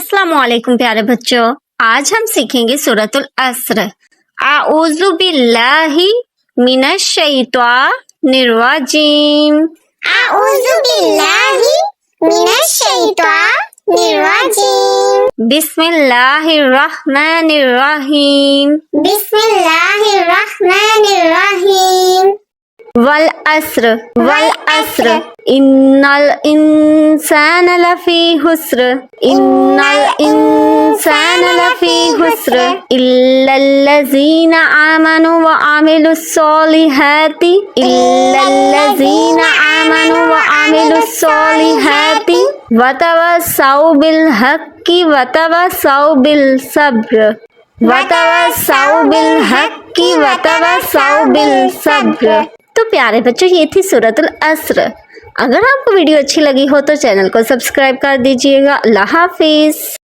अस्सलामुअलैकुम प्यारे बच्चों, आज हम सीखेंगे सूरतुल अस्र। आऊज़ु बिल्लाहि मिनश शैतानिर रजीम। आऊज़ु बिल्लाहि मिनश शैतानिर रजीम। बिस्मिल्लाहिर रहमानिर रहीम। बिस्मिल्लाहिर रहमानिर रहीम। वल अस्र इन्नल इंसान लफी हुस्र। इन्नल इंसान लफी हुस्र इल्लल्लज़ीना आमनु व आमिलुस्सॉलिहाति। इल्लल्लज़ीना आमनु व आमिलुस्सॉलिहाति वतवस्सौ बिल हक्की वतवस्सौ बिल सब्र। वतवस्सौ बिल हक्की वतवस्सौ बिल सब्र। तो प्यारे बच्चों, ये थी सूरतुल अस्र। अगर आपको वीडियो अच्छी लगी हो तो चैनल को सब्सक्राइब कर दीजिएगा। अल्लाह हाफिज।